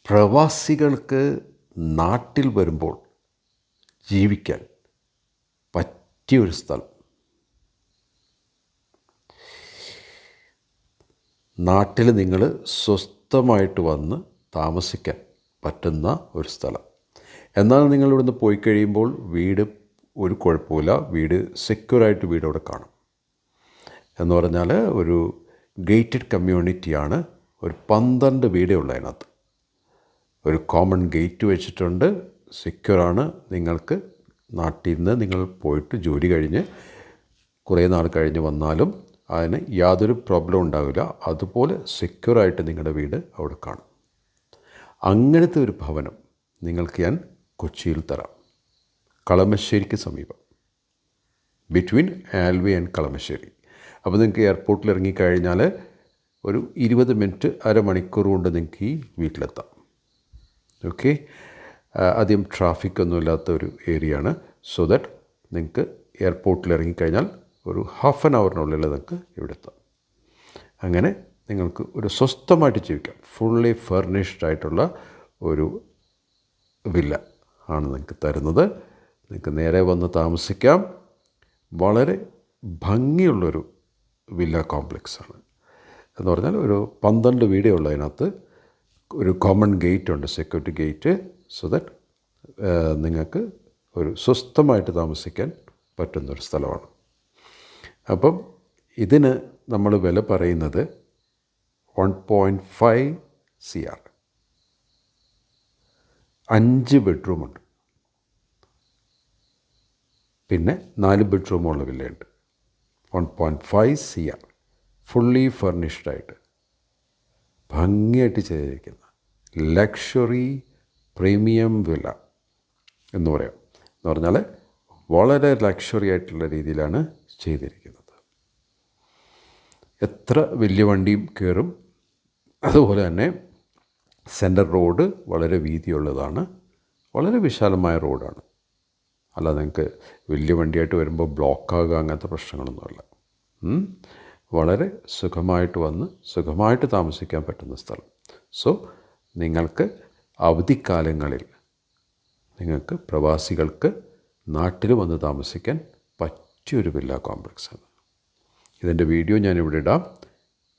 പ്രവാസികൾക്ക് നാട്ടിൽ വരുമ്പോൾ ജീവിക്കാൻ പറ്റിയൊരു സ്ഥലം. നാട്ടിൽ നിങ്ങൾ സ്വസ്ഥമായിട്ട് വന്ന് താമസിക്കാൻ പറ്റുന്ന ഒരു സ്ഥലം. എന്നാൽ നിങ്ങൾ ഇവിടുന്ന് പോയി കഴിയുമ്പോൾ വീട് ഒരു കുഴപ്പമില്ല, വീട് സെക്യൂറായിട്ട് വീട് അവിടെ കാണും. എന്ന് പറഞ്ഞാൽ ഒരു ഗേറ്റഡ് കമ്മ്യൂണിറ്റിയാണ്. ഒരു 12 വീടേ ഉള്ളൂ അതിനകത്ത്. ഒരു കോമൺ ഗേറ്റ് വെച്ചിട്ടുണ്ട്, സെക്യൂറാണ്. നിങ്ങൾക്ക് നാട്ടിൽ നിന്ന് നിങ്ങൾ പോയിട്ട് ജോലി കഴിഞ്ഞ് കുറേ നാൾ കഴിഞ്ഞ് വന്നാലും അതിന് യാതൊരു പ്രോബ്ലം ഉണ്ടാവില്ല. അതുപോലെ സെക്യൂറായിട്ട് നിങ്ങളുടെ വീട് അവിടെ കാണും. അങ്ങനത്തെ ഒരു ഭവനം നിങ്ങൾക്ക് ഞാൻ കൊച്ചിയിൽ തരാം, കളമശ്ശേരിക്ക് സമീപം, ബിറ്റ്വീൻ ആൽവി ആൻഡ് കളമശ്ശേരി. അപ്പോൾ നിങ്ങൾക്ക് എയർപോർട്ടിൽ ഇറങ്ങിക്കഴിഞ്ഞാൽ ഒരു 20 മിനിറ്റ് അരമണിക്കൂർ കൊണ്ട് നിങ്ങൾക്ക് ഈ വീട്ടിലെത്താം. ഓക്കെ, അധികം ട്രാഫിക്കൊന്നും ഇല്ലാത്ത ഒരു ഏരിയയാണ്. സോ ദാറ്റ് നിങ്ങൾക്ക് എയർപോർട്ടിൽ ഇറങ്ങിക്കഴിഞ്ഞാൽ ഒരു ഹാഫ് ആൻ അവറിനുള്ളിൽ നിങ്ങൾക്ക് ഇവിടെ എത്താം. അങ്ങനെ നിങ്ങൾക്ക് ഒരു സ്വസ്ഥമായിട്ട് ജീവിക്കാം. ഫുള്ളി ഫർണിഷ്ഡ് ആയിട്ടുള്ള ഒരു വില്ല ആണ് നിങ്ങൾക്ക് തരുന്നത്. നിങ്ങൾക്ക് നേരെ വന്ന് താമസിക്കാം. വളരെ ഭംഗിയുള്ളൊരു വില്ല കോംപ്ലക്സാണ്. എന്ന് പറഞ്ഞാൽ ഒരു 12 വീടേ ഉള്ളൂ അതിനകത്ത്. ഒരു കോമൺ ഗേറ്റ് ഉണ്ട്, സെക്യൂരിറ്റി ഗേറ്റ്. സോ ദാറ്റ് നിങ്ങൾക്ക് ഒരു സ്വസ്ഥമായിട്ട് താമസിക്കാൻ പറ്റുന്നൊരു സ്ഥലമാണ്. അപ്പം ഇതിന് നമ്മൾ വില പറയുന്നത് 1.5 CR. 5 ബെഡ്റൂമുണ്ട്, പിന്നെ 4 ബെഡ്റൂമുള്ള വില്ലയുണ്ട്. 1.5 CR ഫുള്ളി ഫർണിഷ്ഡായിട്ട് ഭംഗിയായിട്ട് ചെയ്തിരിക്കുന്ന ലക്ഷറി പ്രീമിയം വില്ല എന്ന് പറയാം. എന്ന് പറഞ്ഞാൽ വളരെ ലക്ഷറി ആയിട്ടുള്ള രീതിയിലാണ് ചെയ്തിരിക്കുന്നത്. എത്ര വലിയ വണ്ടിയും കയറും. അതുപോലെ തന്നെ സെൻറ്റർ റോഡ് വളരെ വീതിയുള്ളതാണ്, വളരെ വിശാലമായ റോഡാണ്. അല്ലാതെ നിങ്ങൾക്ക് വലിയ വണ്ടിയായിട്ട് വരുമ്പോൾ ബ്ലോക്കാകുക അങ്ങനത്തെ പ്രശ്നങ്ങളൊന്നുമല്ല. വളരെ സുഖമായിട്ട് വന്ന് സുഖമായിട്ട് താമസിക്കാൻ പറ്റുന്ന സ്ഥലം. സോ നിങ്ങൾക്ക് അവധിക്കാലങ്ങളിൽ നിങ്ങൾക്ക് പ്രവാസികൾക്ക് നാട്ടിൽ വന്ന് താമസിക്കാൻ പറ്റിയൊരു വില്ല കോംപ്ലക്സാണ്. ഇതിൻ്റെ വീഡിയോ ഞാനിവിടെ ഇടാം,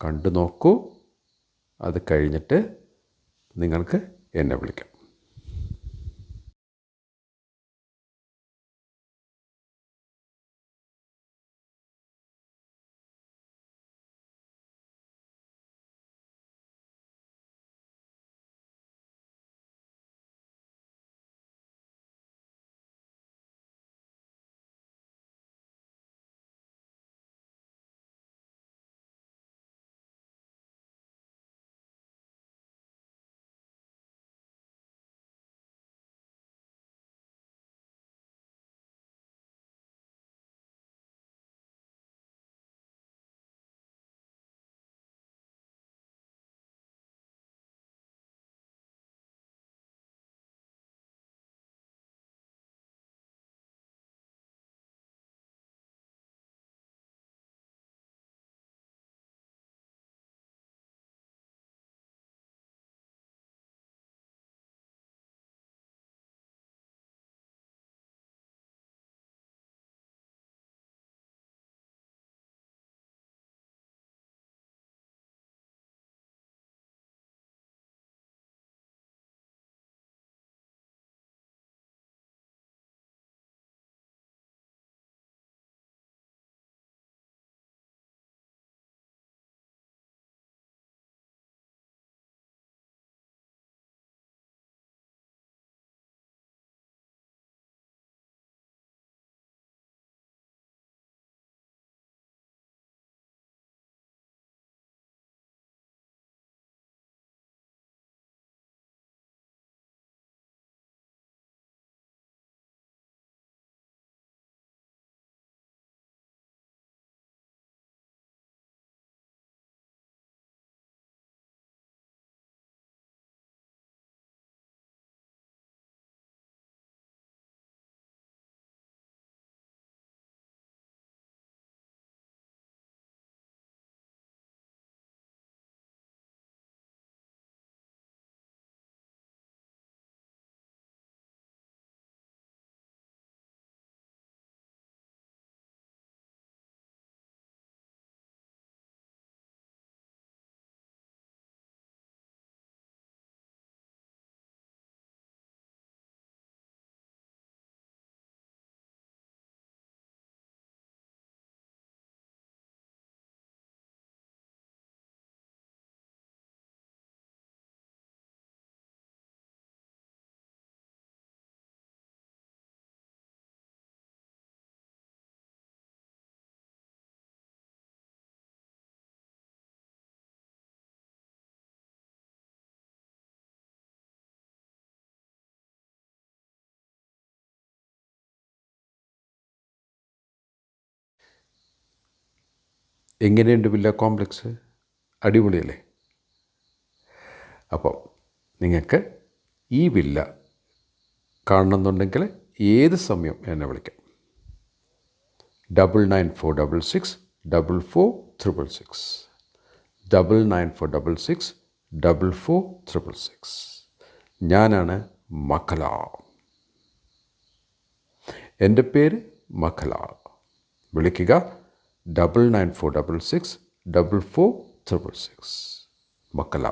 കണ്ടു നോക്കൂ. അത് കഴിഞ്ഞിട്ട് നിങ്ങൾക്ക് എന്നെ വിളിക്കാം. എങ്ങനെയുണ്ട് വില്ല കോംപ്ലക്സ്? അടിപൊളിയല്ലേ? അപ്പോൾ നിങ്ങൾക്ക് ഈ വില്ല കാണണമെന്നുണ്ടെങ്കിൽ ഏത് സമയം എന്നെ വിളിക്കാം. 9946644666 9946644666. ഞാനാണ് മഖല. എൻ്റെ പേര് മഖല. വിളിക്കുക 9946644666. മഖല.